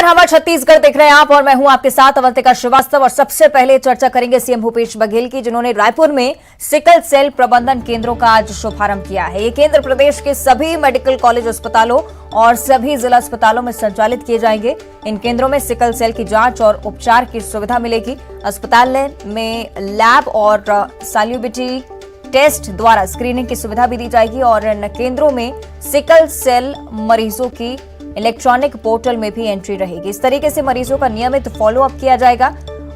नमस्कार, हमारा छत्तीसगढ़ देख रहे हैं आप और मैं हूं आपके साथ अवंतिका श्रीवास्तव। और सबसे पहले चर्चा करेंगे सीएम भूपेश बघेल की, जिन्होंने रायपुर में सिकल सेल प्रबंधन केंद्रों का आज शुभारंभ किया है। ये केंद्र प्रदेश के सभी मेडिकल कॉलेज अस्पतालों और सभी जिला अस्पतालों में संचालित किए जाएंगे। इन केंद्रों में सिकल सेल की जांच और उपचार की सुविधा मिलेगी। अस्पताल में लैब और सॉल्युबिलिटी टेस्ट द्वारा स्क्रीनिंग की सुविधा भी दी जाएगी और इन केंद्रों में सिकल सेल मरीजों की इलेक्ट्रॉनिक पोर्टल में भी एंट्री रहेगी। इस तरीके से मरीजों का नियमित फॉलोअप किया जाएगा।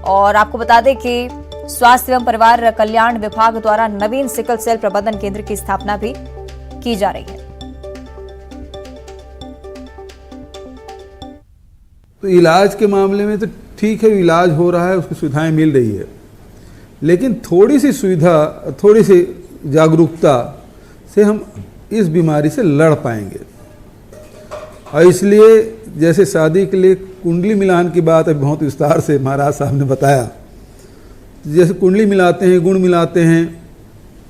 और आपको बता दें कि स्वास्थ्य एवं परिवार कल्याण विभाग द्वारा नवीन सिकल सेल प्रबंधन केंद्र की स्थापना भी की जा रही है। तो इलाज के मामले में तो ठीक है, इलाज हो रहा है, उसकी सुविधाएं मिल रही है, लेकिन थोड़ी सी सुविधा, थोड़ी सी जागरूकता से हम इस बीमारी से लड़ पाएंगे। और इसलिए जैसे शादी के लिए कुंडली मिलान की बात अभी बहुत विस्तार से महाराज साहब ने बताया, जैसे कुंडली मिलाते हैं, गुण मिलाते हैं,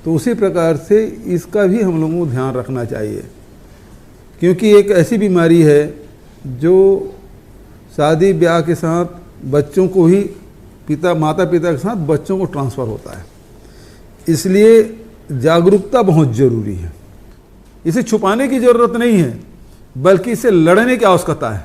तो उसी प्रकार से इसका भी हम लोगों को ध्यान रखना चाहिए, क्योंकि एक ऐसी बीमारी है जो शादी ब्याह के साथ बच्चों को ही माता पिता के साथ बच्चों को ट्रांसफ़र होता है। इसलिए जागरूकता बहुत ज़रूरी है। इसे छुपाने की ज़रूरत नहीं है, बल्कि इससे लड़ने की आवश्यकता है।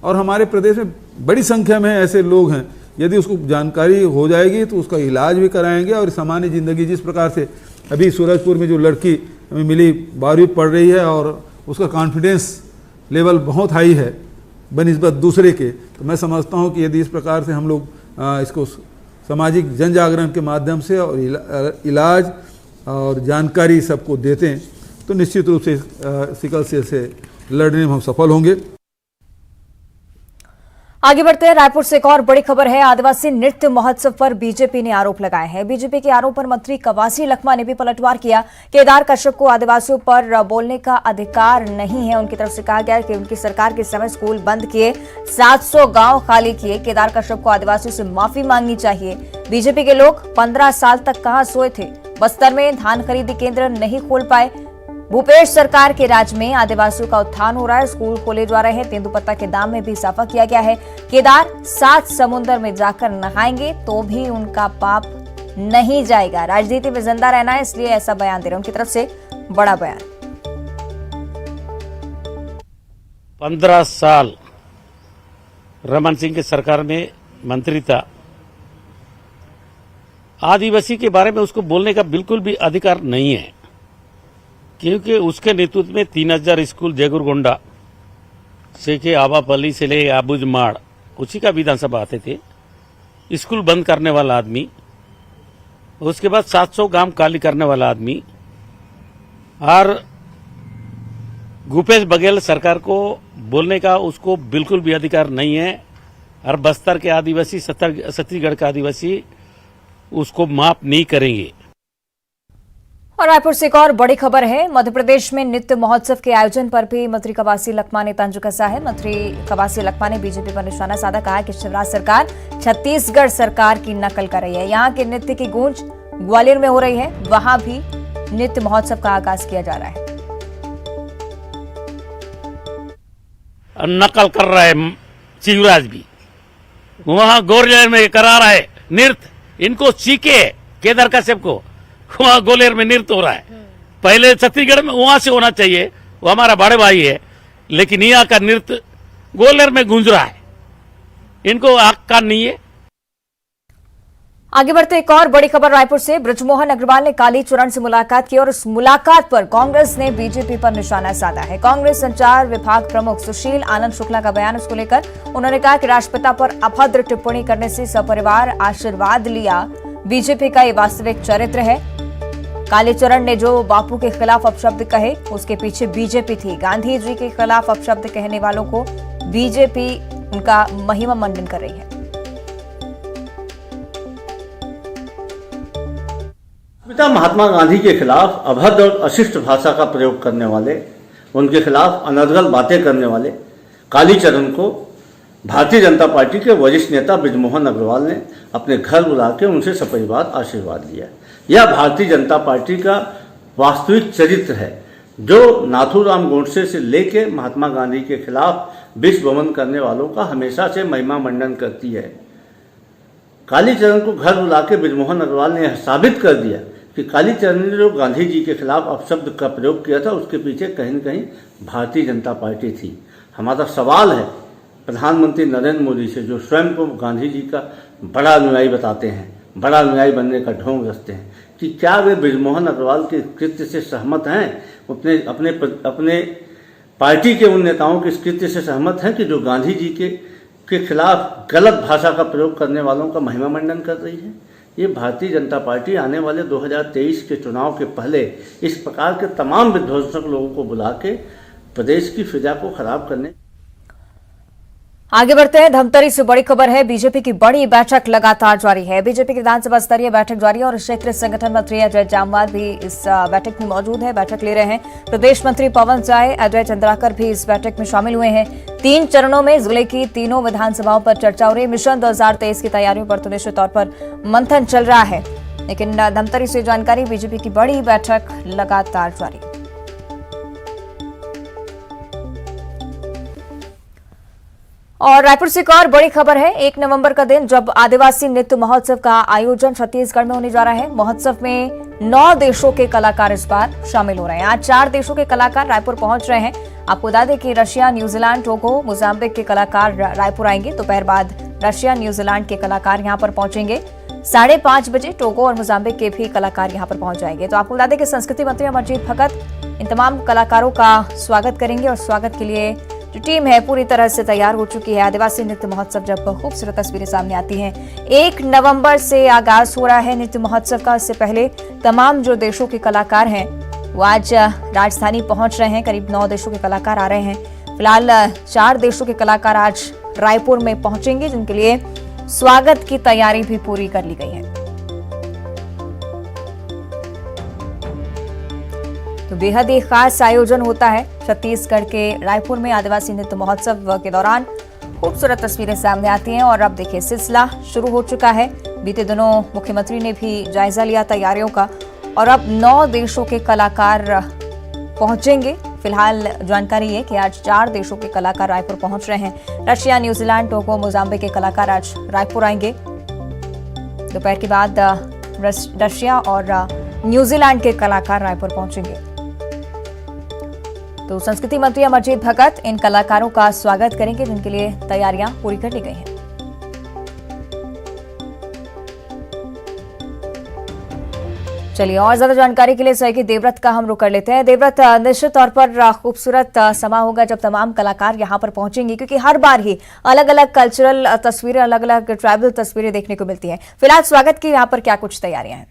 और हमारे प्रदेश में बड़ी संख्या में ऐसे लोग हैं, यदि उसको जानकारी हो जाएगी तो उसका इलाज भी कराएंगे और सामान्य ज़िंदगी, जिस प्रकार से अभी सूरजपुर में जो लड़की हमें मिली 12वीं पढ़ रही है और उसका कॉन्फिडेंस लेवल बहुत हाई है बनिस्बत दूसरे के, तो मैं समझता हूँ कि यदि इस प्रकार से हम लोग इसको सामाजिक जन जागरण के माध्यम से और इलाज और जानकारी सबको देते हैं तो निश्चित रूप से सिकल सेल से लड़ने में हम सफल होंगे। आगे बढ़ते हैं। रायपुर से एक और बड़ी खबर है। आदिवासी नृत्य महोत्सव पर बीजेपी ने आरोप लगाए हैं। बीजेपी के आरोप पर मंत्री कवासी लखमा ने भी पलटवार किया। केदार कश्यप को आदिवासियों पर बोलने का अधिकार नहीं है। उनकी तरफ से कहा गया कि उनकी सरकार के समय स्कूल बंद किए, 700 गांव खाली किए। केदार कश्यप को आदिवासियों से माफी मांगनी चाहिए। बीजेपी के लोग 15 साल तक कहां सोए थे। बस्तर में धान खरीदी केंद्र नहीं खोल पाए। भूपेश सरकार के राज में आदिवासियों का उत्थान हो रहा है, स्कूल खोले जा रहे हैं। तेंदुपत्ता के दाम में भी इजाफा किया गया है। केदार 7 समुद्र में जाकर नहाएंगे तो भी उनका पाप नहीं जाएगा। राजनीति में जिंदा रहना है, इसलिए ऐसा बयान दे रहे हैं। उनकी तरफ से बड़ा बयान। 15 साल रमन सिंह की सरकार में मंत्री था। आदिवासी के बारे में उसको बोलने का बिल्कुल भी अधिकार नहीं है, क्योंकि उसके नेतृत्व में 3000 स्कूल जयगुरगोंडा से के आवापल्ली से ले आबुजमाड़ उसी का विधानसभा आते थे। स्कूल बंद करने वाला आदमी, उसके बाद 700 गांव खाली करने वाला आदमी, और भूपेश बघेल सरकार को बोलने का उसको बिल्कुल भी अधिकार नहीं है। और बस्तर के आदिवासी, छत्तीसगढ़ के आदिवासी उसको माफ नहीं करेंगे। और रायपुर से एक और बड़ी खबर है। मध्य प्रदेश में नृत्य महोत्सव के आयोजन पर भी मंत्री कवासी लखमा ने तंज कसा है। मंत्री कवासी लखमा ने बीजेपी पर निशाना साधा, कहा कि शिवराज सरकार छत्तीसगढ़ सरकार की नकल कर रही है। यहाँ के नृत्य की गूंज ग्वालियर में हो रही है, वहां भी नृत्य महोत्सव का आगाज किया जा रहा है। नकल कर रहा है शिवराज भी, वहां ग्वालियर में करा रहा है नृत्य। इनको सीखे केदार कश्यप को, वहां ग्वालियर में नृत्य हो रहा है। पहले छत्तीसगढ़ में वहां से होना चाहिए, वो हमारा बड़े भाई है, लेकिन यहाँ का नृत्य ग्वालियर में गूंज रहा है। इनको हक नहीं है। आगे बढ़ते एक और बड़ी खबर रायपुर से। बृजमोहन अग्रवाल ने कालीचरण से मुलाकात की और उस मुलाकात पर कांग्रेस ने बीजेपी पर निशाना साधा है। कांग्रेस संचार विभाग प्रमुख सुशील आनंद शुक्ला का बयान इसको लेकर। उन्होंने कहा कि राष्ट्रपिता पर अभद्र टिप्पणी करने से सपरिवार आशीर्वाद लिया, बीजेपी का ये वास्तविक चरित्र है। कालीचरण ने जो बापू के खिलाफ अपशब्द कहे, उसके पीछे बीजेपी थी। गांधी जी के खिलाफ अपशब्द कहने वालों को बीजेपी उनका महिमा मंडन कर रही है। पिता महात्मा गांधी के खिलाफ अभद्र और अशिष्ट भाषा का प्रयोग करने वाले, उनके खिलाफ अनर्गल बातें करने वाले कालीचरण को भारतीय जनता पार्टी के वरिष्ठ नेता बृजमोहन अग्रवाल ने अपने घर बुला के उनसे सपरिवार आशीर्वाद लिया। यह भारतीय जनता पार्टी का वास्तविक चरित्र है। जो नाथूराम गोडसे से लेके महात्मा गांधी के खिलाफ विश्व भ्रमण करने वालों का हमेशा से महिमा मंडन करती है। कालीचरण को घर बुला के बृजमोहन अग्रवाल ने यह साबित कर दिया कि कालीचरण ने जो गांधी जी के खिलाफ अपशब्द का प्रयोग किया था उसके पीछे कहीं न कहीं भारतीय जनता पार्टी थी। हमारा सवाल है प्रधानमंत्री नरेंद्र मोदी से, जो स्वयं को गांधी जी का बड़ा अनुयायी बताते हैं, बड़ा अनुयायी बनने का ढोंग रचते हैं, कि क्या वे बृजमोहन अग्रवाल के कृत्य से सहमत हैं? अपने पार्टी के उन नेताओं के इस कृत्य से सहमत हैं कि जो गांधी जी के खिलाफ गलत भाषा का प्रयोग करने वालों का महिमा मंडन कर रही है? ये भारतीय जनता पार्टी आने वाले 2023 के चुनाव के पहले इस प्रकार के तमाम विध्वंसक लोगों को बुला के प्रदेश की फिजा को खराब करने। आगे बढ़ते हैं। धमतरी से बड़ी खबर है। बीजेपी की बड़ी बैठक लगातार जारी है। बीजेपी की विधानसभा स्तरीय बैठक जारी है और क्षेत्रीय संगठन मंत्री अजय जामवाल भी इस बैठक में मौजूद है, बैठक ले रहे हैं। प्रदेश मंत्री पवन चाय, अजय चंद्राकर भी इस बैठक में शामिल हुए हैं। 3 चरणों में जिले की तीनों विधानसभाओं पर चर्चा हो रही है। मिशन 2023 की तैयारियों पर तो निश्चित तौर पर मंथन चल रहा है, लेकिन धमतरी से जानकारी, बीजेपी की बड़ी बैठक लगातार जारी। और रायपुर से एक और बड़ी खबर है। 1 नवंबर का दिन जब आदिवासी नृत्य महोत्सव का आयोजन छत्तीसगढ़ में होने जा रहा है। महोत्सव में 9 देशों के कलाकार इस बार शामिल हो रहे हैं। आज 4 देशों के कलाकार रायपुर पहुंच रहे हैं। आपको बता दें कि रशिया, न्यूजीलैंड, टोगो, मोजाम्बिक के कलाकार रायपुर आएंगे। दोपहर बाद रशिया, न्यूजीलैंड के कलाकार यहां पर पहुंचेंगे। 5:30 बजे टोगो और मोजाम्बिक के भी कलाकार यहां पर पहुंच जाएंगे। तो आपको बता दें कि संस्कृति मंत्री अमरजीत भगत इन तमाम कलाकारों का स्वागत करेंगे और स्वागत के लिए जो टीम है पूरी तरह से तैयार हो चुकी है। आदिवासी नृत्य महोत्सव जब खूबसूरत तस्वीरें सामने आती हैं। 1 नवंबर से आगाज हो रहा है नृत्य महोत्सव का। इससे पहले तमाम जो देशों के कलाकार हैं वो आज राजधानी पहुंच रहे हैं। करीब 9 देशों के कलाकार आ रहे हैं। फिलहाल 4 देशों के कलाकार आज रायपुर में पहुंचेंगे, जिनके लिए स्वागत की तैयारी भी पूरी कर ली गई है। तो बेहद ही खास आयोजन होता है छत्तीसगढ़ के रायपुर में आदिवासी नृत्य महोत्सव के दौरान। खूबसूरत तस्वीरें सामने आती हैं और अब देखिए सिलसिला शुरू हो चुका है। बीते दिनों मुख्यमंत्री ने भी जायजा लिया तैयारियों का और अब 9 देशों के कलाकार पहुंचेंगे। फिलहाल जानकारी है कि आज 4 देशों के कलाकार रायपुर पहुंच रहे हैं। रशिया, न्यूजीलैंड, टोगो, मोजाम्बिक के कलाकार आज रायपुर आएंगे। दोपहर के बाद रशिया और न्यूजीलैंड के कलाकार रायपुर पहुंचेंगे। तो संस्कृति मंत्री अमरजीत भगत इन कलाकारों का स्वागत करेंगे, जिनके लिए तैयारियां पूरी कर ली गई हैं। चलिए और ज्यादा जानकारी के लिए सहयोगी देवव्रत का हम रुख कर लेते हैं। देवव्रत, निश्चित तौर पर खूबसूरत समा होगा जब तमाम कलाकार यहां पर पहुंचेंगे, क्योंकि हर बार ही अलग अलग कल्चरल तस्वीरें, अलग अलग ट्राइबल तस्वीरें देखने को मिलती हैं। फिलहाल स्वागत की यहां पर क्या कुछ तैयारियां हैं?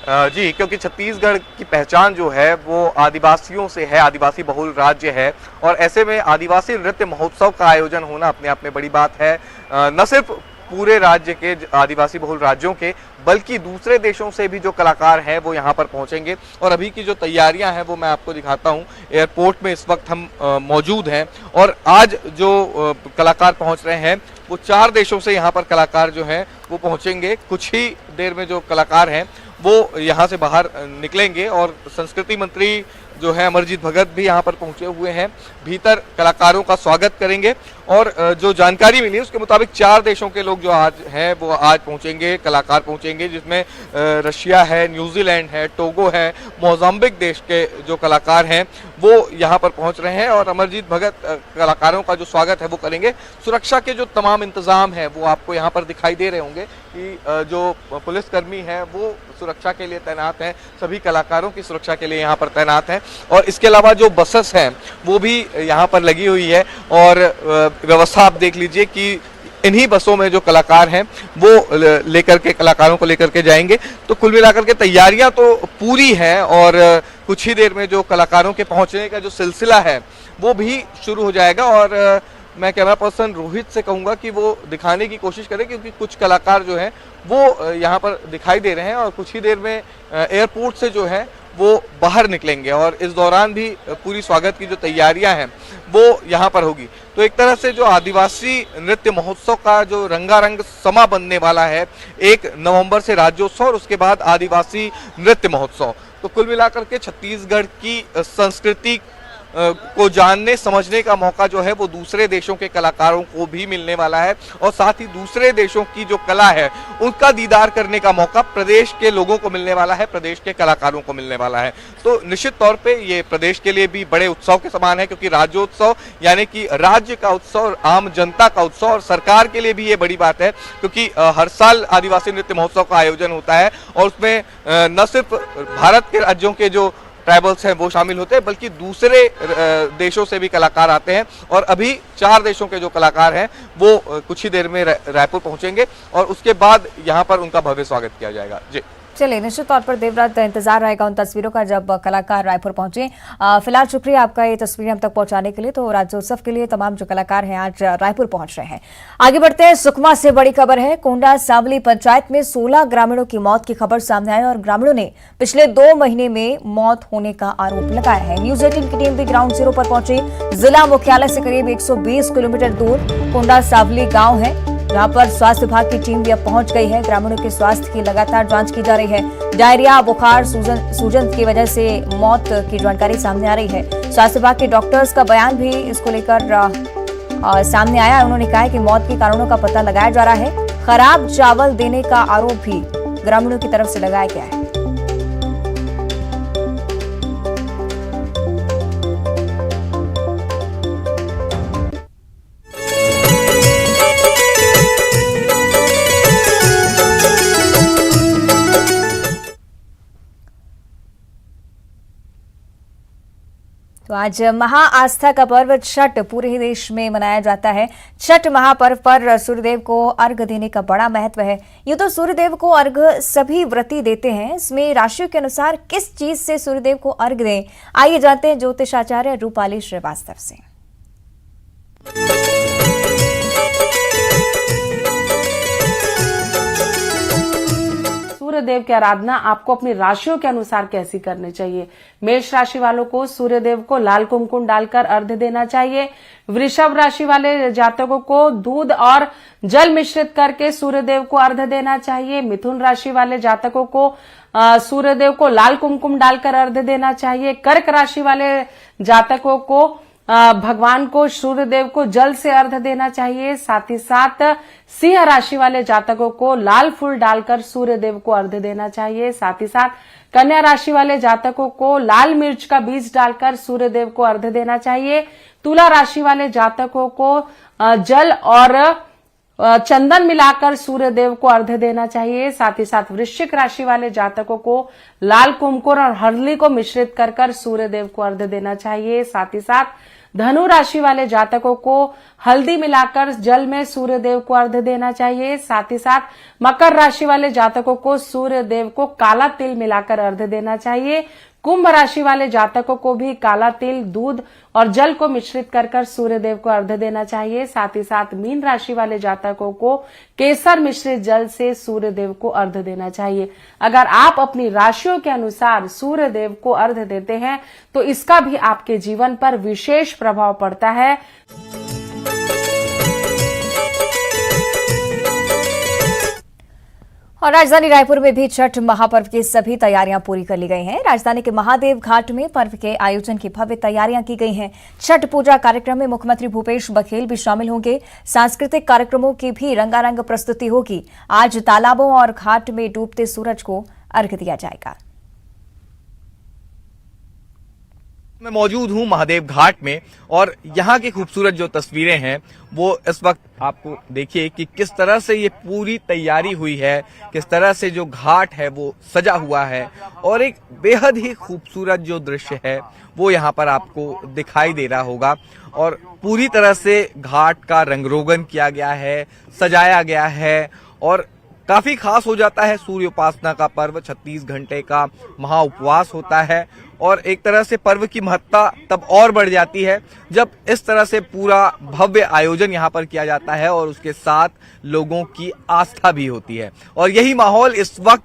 जी, क्योंकि छत्तीसगढ़ की पहचान जो है वो आदिवासियों से है, आदिवासी बहुल राज्य है और ऐसे में आदिवासी नृत्य महोत्सव का आयोजन होना अपने आप में बड़ी बात है। न सिर्फ पूरे राज्य के आदिवासी बहुल राज्यों के, बल्कि दूसरे देशों से भी जो कलाकार हैं वो यहाँ पर पहुँचेंगे। और अभी की जो तैयारियां हैं वो मैं आपको दिखाता हूँ। एयरपोर्ट में इस वक्त हम मौजूद हैं और आज जो कलाकार पहुँच रहे हैं वो 4 देशों से यहाँ पर कलाकार जो हैं वो पहुँचेंगे। कुछ ही देर में जो कलाकार हैं वो यहाँ से बाहर निकलेंगे और संस्कृति मंत्री जो है अमरजीत भगत भी यहाँ पर पहुँचे हुए हैं, भीतर कलाकारों का स्वागत करेंगे। और जो जानकारी मिली उसके मुताबिक 4 देशों के लोग जो आज हैं वो आज पहुँचेंगे, कलाकार पहुँचेंगे, जिसमें रशिया है, न्यूजीलैंड है, टोगो है, मोजाम्बिक देश के जो कलाकार हैं वो यहाँ पर पहुँच रहे हैं और अमरजीत भगत कलाकारों का जो स्वागत है वो करेंगे। सुरक्षा के जो तमाम इंतजाम हैं वो आपको यहाँ पर दिखाई दे रहे होंगे कि जो पुलिसकर्मी हैं वो सुरक्षा के लिए तैनात हैं, सभी कलाकारों की सुरक्षा के लिए यहाँ पर तैनात हैं। और इसके अलावा जो बसेस हैं वो भी यहाँ पर लगी हुई है और व्यवस्था आप देख लीजिए कि इन्हीं बसों में जो कलाकार हैं वो लेकर के कलाकारों को लेकर के जाएंगे। तो कुल मिलाकर के तैयारियां तो पूरी हैं और कुछ ही देर में जो कलाकारों के पहुंचने का जो सिलसिला है वो भी शुरू हो जाएगा। और मैं कैमरा पर्सन रोहित से कहूँगा कि वो दिखाने की कोशिश करें, क्योंकि कुछ कलाकार जो हैं वो यहाँ पर दिखाई दे रहे हैं और कुछ ही देर में एयरपोर्ट से जो है वो बाहर निकलेंगे और इस दौरान भी पूरी स्वागत की जो तैयारियां हैं वो यहाँ पर होगी। तो एक तरह से जो आदिवासी नृत्य महोत्सव का जो रंगारंग समा बनने वाला है 1 नवंबर से राज्योत्सव और उसके बाद आदिवासी नृत्य महोत्सव, तो कुल मिलाकर के छत्तीसगढ़ की संस्कृति को जानने समझने का मौका जो है वो दूसरे देशों के कलाकारों को भी मिलने वाला है और साथ ही दूसरे देशों की जो कला है उनका दीदार करने का मौका प्रदेश के लोगों को मिलने वाला है, प्रदेश के कलाकारों को मिलने वाला है। तो निश्चित तौर पे ये प्रदेश के लिए भी बड़े उत्सव के समान है, क्योंकि राज्योत्सव यानी कि राज्य का उत्सव, आम जनता का उत्सव, और सरकार के लिए भी ये बड़ी बात है क्योंकि हर साल आदिवासी नृत्य महोत्सव का आयोजन होता है और उसमें न सिर्फ भारत के राज्यों के जो ट्राइबल्स हैं वो शामिल होते हैं बल्कि दूसरे देशों से भी कलाकार आते हैं और अभी 4 देशों के जो कलाकार हैं वो कुछ ही देर में रायपुर पहुंचेंगे और उसके बाद यहां पर उनका भव्य स्वागत किया जाएगा। जी चलिए, निश्चित तौर पर देवरात इंतजार रहेगा उन तस्वीरों का जब कलाकार रायपुर पहुंचे। फिलहाल शुक्रिया आपका ये तस्वीरें हम तक पहुंचाने के लिए। तो राज्योत्सव के लिए तमाम जो कलाकार हैं आज रायपुर पहुंच रहे हैं। आगे बढ़ते हैं, सुकमा से बड़ी खबर है। कोंडा सांवली पंचायत में 16 ग्रामीणों की मौत की खबर सामने आई और ग्रामीणों ने पिछले 2 महीने में मौत होने का आरोप लगाया है। न्यूज 18 की टीम भी ग्राउंड जीरो पर पहुंची। जिला मुख्यालय से करीब 120 किलोमीटर दूर कोंडा सांवली गाँव है, जहां पर स्वास्थ्य विभाग की टीम भी अब पहुंच गई है। ग्रामीणों के स्वास्थ्य की लगातार जांच की जा रही है। डायरिया, बुखार, सूजन की वजह से मौत की जानकारी सामने आ रही है। स्वास्थ्य विभाग के डॉक्टर्स का बयान भी इसको लेकर सामने आया। उन्होंने कहा है कि मौत के कारणों का पता लगाया जा रहा है। खराब चावल देने का आरोप भी ग्रामीणों की तरफ से लगाया गया है। तो आज महाआस्था का पर्व छठ पूरे ही देश में मनाया जाता है। छठ महापर्व पर सूर्यदेव को अर्घ्य देने का बड़ा महत्व है। यूं तो सूर्यदेव को अर्घ्य सभी व्रती देते हैं, इसमें राशियों के अनुसार किस चीज से सूर्यदेव को अर्घ्य दें, आइए जानते हैं ज्योतिषाचार्य रूपाली श्रीवास्तव से। सूर्यदेव की आराधना आपको अपनी राशियों के अनुसार कैसी करनी चाहिए। मेष राशि वालों को सूर्यदेव को लाल कुमकुम डालकर अर्घ्य देना चाहिए। वृषभ राशि वाले जातकों को दूध और जल मिश्रित करके सूर्यदेव को अर्घ्य देना चाहिए। मिथुन राशि वाले जातकों को सूर्यदेव को लाल कुमकुम डालकर अर्घ्य देना चाहिए। कर्क राशि वाले जातकों को भगवान को सूर्यदेव को जल से अर्घ्य देना चाहिए। साथ ही साथ सिंह राशि वाले जातकों को लाल फूल डालकर सूर्यदेव को अर्घ्य देना चाहिए। साथ ही साथ कन्या राशि वाले जातकों को लाल मिर्च का बीज डालकर सूर्यदेव को अर्घ्य देना चाहिए। तुला राशि वाले जातकों को जल और चंदन मिलाकर सूर्यदेव को अर्घ्य देना चाहिए। साथ ही साथ वृश्चिक राशि वाले जातकों को लाल कुमकुम और हल्दी को मिश्रित कर सूर्यदेव को अर्घ्य देना चाहिए। साथ ही साथ धनु राशि वाले जातकों को हल्दी मिलाकर जल में सूर्यदेव को अर्घ्य देना चाहिए। साथ ही साथ मकर राशि वाले जातकों को सूर्यदेव को काला तिल मिलाकर अर्घ्य देना चाहिए। कुंभ राशि वाले जातकों को भी काला तिल, दूध और जल को मिश्रित कर सूर्यदेव को अर्घ्य देना चाहिए। साथ ही साथ मीन राशि वाले जातकों को केसर मिश्रित जल से सूर्यदेव को अर्घ्य देना चाहिए। अगर आप अपनी राशियों के अनुसार सूर्यदेव को अर्घ्य देते हैं तो इसका भी आपके जीवन पर विशेष प्रभाव पड़ता है। और राजधानी रायपुर में भी छठ महापर्व की सभी तैयारियां पूरी कर ली गई हैं। राजधानी के महादेव घाट में पर्व के आयोजन की भव्य तैयारियां की गई हैं। छठ पूजा कार्यक्रम में मुख्यमंत्री भूपेश बघेल भी शामिल होंगे। सांस्कृतिक कार्यक्रमों की भी रंगारंग प्रस्तुति होगी। आज तालाबों और घाट में डूबते सूरज को अर्घ्य दिया जाएगा। मैं मौजूद हूं महादेव घाट में और यहाँ की खूबसूरत जो तस्वीरें हैं वो इस वक्त आपको देखिए कि किस तरह से ये पूरी तैयारी हुई है, किस तरह से जो घाट है वो सजा हुआ है और एक बेहद ही खूबसूरत जो दृश्य है वो यहाँ पर आपको दिखाई दे रहा होगा। और पूरी तरह से घाट का रंगरोगन किया गया है, सजाया गया है और काफी खास हो जाता है। सूर्य उपासना का पर्व 36 घंटे का महा उपवास होता है और एक तरह से पर्व की महत्ता तब और बढ़ जाती है जब इस तरह से पूरा भव्य आयोजन यहाँ पर किया जाता है और उसके साथ लोगों की आस्था भी होती है। और यही माहौल इस वक्त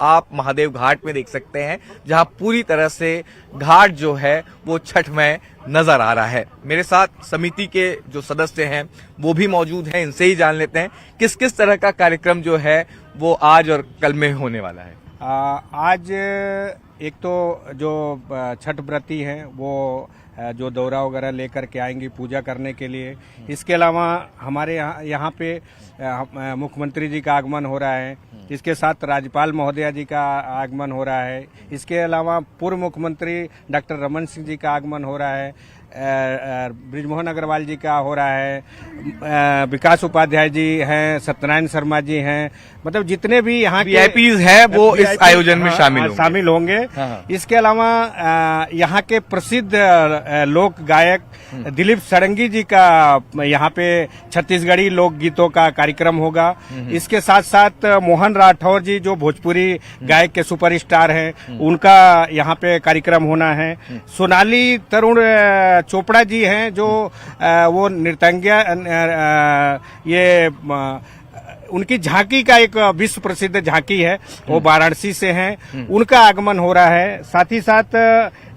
आप महादेव घाट में देख सकते हैं, जहां पूरी तरह से घाट जो है वो छठमय नजर आ रहा है। मेरे साथ समिति के जो सदस्य हैं वो भी मौजूद हैं, इनसे ही जान लेते हैं किस किस तरह का कार्यक्रम जो है वो आज और कल में होने वाला है। आज एक तो जो छठ व्रती हैं वो जो दौरा वगैरह लेकर के आएंगी पूजा करने के लिए। इसके अलावा हमारे यहाँ पे मुख्यमंत्री जी का आगमन हो रहा है, इसके साथ राज्यपाल महोदया जी का आगमन हो रहा है, इसके अलावा पूर्व मुख्यमंत्री डॉक्टर रमन सिंह जी का आगमन हो रहा है, ब्रिजमोहन अग्रवाल जी का हो रहा है, विकास उपाध्याय जी हैं, सत्यनारायण शर्मा जी हैं, मतलब जितने भी यहाँ के वीआईपीज हैं वो इस आयोजन में शामिल होंगे। इसके अलावा यहाँ के प्रसिद्ध लोक गायक दिलीप सड़ंगी जी का यहाँ पे छत्तीसगढ़ी लोक गीतों का कार्यक्रम होगा। इसके साथ साथ मोहन राठौर जी जो भोजपुरी गायक के सुपरस्टार हैं, उनका यहाँ पे कार्यक्रम होना है। सोनाली तरुण चोपड़ा जी हैं जो वो नृत्यज्ञ, ये उनकी झांकी का एक विश्व प्रसिद्ध झांकी है, वो वाराणसी से हैं, उनका आगमन हो रहा है। साथ ही साथ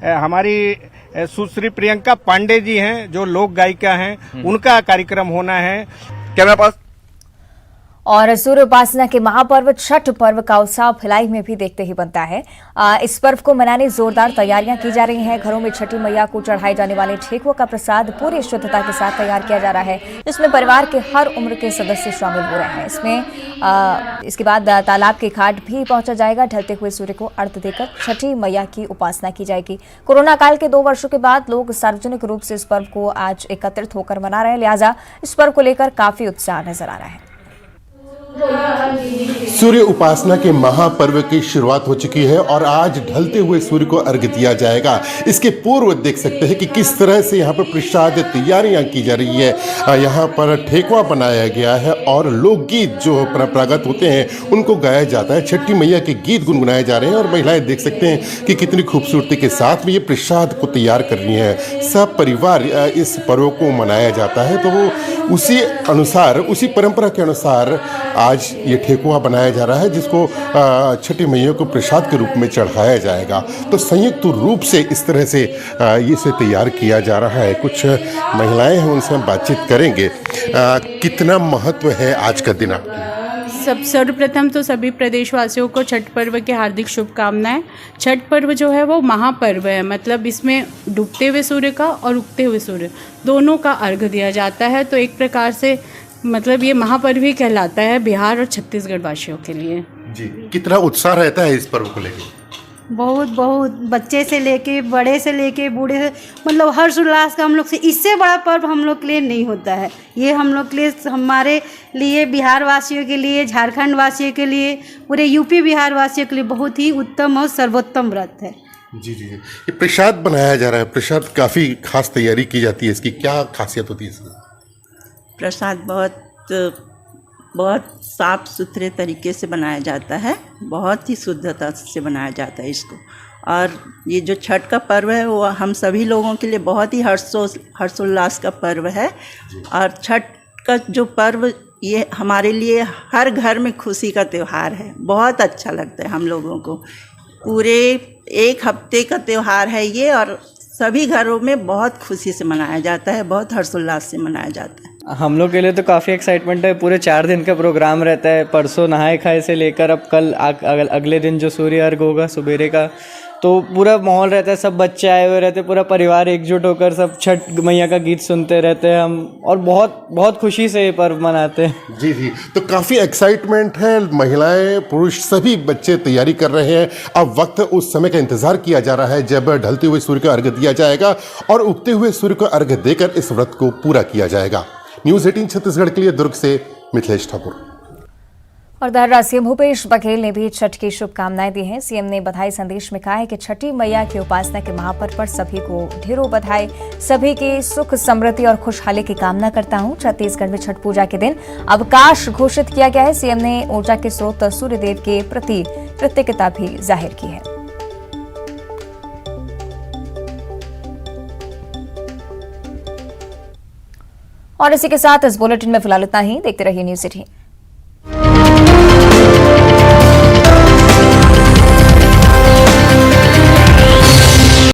हमारी सुश्री प्रियंका पांडे जी हैं जो लोक गायिका हैं, उनका कार्यक्रम होना है। कैमरा पास और सूर्य उपासना के महापर्व छठ पर्व का उत्साह भिलाई में भी देखते ही बनता है। इस पर्व को मनाने जोरदार तैयारियां की जा रही हैं। घरों में छठी मैया को चढ़ाए जाने वाले ठेकुआ का प्रसाद पूरी शुद्धता के साथ तैयार किया जा रहा है, जिसमें परिवार के हर उम्र के सदस्य शामिल हो रहे हैं। इसके बाद तालाब के घाट भी पहुंचा जाएगा। ढलते हुए सूर्य को अर्घ्य देकर छठी मैया की उपासना की जाएगी। कोरोना काल के 2 वर्षों के बाद लोग सार्वजनिक रूप से इस पर्व को आज एकत्रित होकर मना रहे हैं, लिहाजा इस पर्व को लेकर काफी उत्साह नजर आ रहा है। सूर्य उपासना के महापर्व की शुरुआत हो चुकी है और आज ढलते हुए सूर्य को अर्घ्य दिया जाएगा। इसके पूर्व देख सकते हैं कि किस तरह से यहाँ पर प्रसाद तैयारियां की जा रही है। यहाँ पर ठेकुआ बनाया गया है और लोकगीत जो परंपरागत होते हैं उनको गाया जाता है। छठी मैया के गीत गुनगुनाए जा रहे हैं और महिलाएं देख सकते हैं कि कितनी खूबसूरती के साथ में ये प्रसाद को तैयार कर रही हैं। सब परिवार इस पर्व को मनाया जाता है, तो वो उसी अनुसार, उसी परंपरा के अनुसार आज ये ठेकुआ बनाया जा रहा है, जिसको छठी मैया को प्रसाद के रूप में चढ़ाया जाएगा। तो संयुक्त रूप से इस तरह से इसे तैयार किया जा रहा है। कुछ महिलाएं हैं, उनसे हम बातचीत करेंगे। कितना महत्व है आज का दिन आपके? सर्वप्रथम तो सभी प्रदेशवासियों को छठ पर्व की हार्दिक शुभकामनाएं। छठ पर्व जो है वो महापर्व है, मतलब इसमें डूबते हुए सूर्य का और उगते हुए सूर्य दोनों का अर्घ्य दिया जाता है। तो एक प्रकार से मतलब ये महापर्व ही कहलाता है बिहार और छत्तीसगढ़ वासियों के लिए। जी, कितना उत्साह रहता है इस पर्व को लेकर? बहुत बच्चे से लेके बड़े से लेके बूढ़े से, मतलब हर्ष उल्लास का हम लोग से इससे बड़ा पर्व हम लोग के लिए नहीं होता है। ये हम लोग के लिए, हमारे लिए, बिहार वासियों के लिए, झारखंड वासियों के लिए, पूरे यूपी बिहार वासियों के लिए बहुत ही उत्तम और सर्वोत्तम व्रत है। जी जी जी। ये प्रसाद बनाया जा रहा है, प्रसाद काफ़ी खास तैयारी की जाती है, इसकी क्या खासियत होती है इसकी? प्रसाद बहुत साफ सुथरे तरीके से बनाया जाता है, बहुत ही शुद्धता से बनाया जाता है इसको। और ये जो छठ का पर्व है वो हम सभी लोगों के लिए बहुत ही हर्षोल्लास का पर्व है। और छठ का जो पर्व ये हमारे लिए हर घर में खुशी का त्यौहार है। बहुत अच्छा लगता है हम लोगों को। पूरे 1 हफ्ते का त्यौहार है ये और सभी घरों में बहुत खुशी से मनाया जाता है, बहुत हर्षोल्लास से मनाया जाता है। हम लोग के लिए तो काफ़ी एक्साइटमेंट है। पूरे 4 दिन का प्रोग्राम रहता है। परसों नहाए खाए से लेकर अब कल अगले दिन जो सूर्य अर्घ होगा सुबेरे का, तो पूरा माहौल रहता है। सब बच्चे आए हुए रहते हैं, पूरा परिवार एकजुट होकर सब छठ मैया का गीत सुनते रहते हैं हम, और बहुत बहुत खुशी से ये पर्व मनाते हैं। जी जी, तो काफ़ी एक्साइटमेंट है। महिलाएं, पुरुष, सभी बच्चे तैयारी कर रहे हैं। अब वक्त उस समय का इंतजार किया जा रहा है जब ढलते हुए सूर्य का अर्घ्य दिया जाएगा और उगते हुए सूर्य को अर्घ्य देकर इस व्रत को पूरा किया जाएगा। न्यूज़ 18 छत्तीसगढ़ के लिए दुर्ग से मिथिलेश ठाकुर। और दर्रा सीएम भूपेश बघेल ने भी छठ की शुभकामनाएं दी हैं। सीएम ने बधाई संदेश में कहा है कि छठी मैया की उपासना के महापर्व पर सभी को ढेरों बधाई, सभी की सुख समृद्धि और खुशहाली की कामना करता हूं। छत्तीसगढ़ में छठ पूजा के दिन अवकाश घोषित किया गया है। सीएम ने ऊर्जा के स्रोत सूर्यदेव के प्रति कृतज्ञता भी जाहिर की है। और इसी के साथ इस बुलेटिन में फिलहाल इतना ही। देखते रहिए न्यूज़ 18।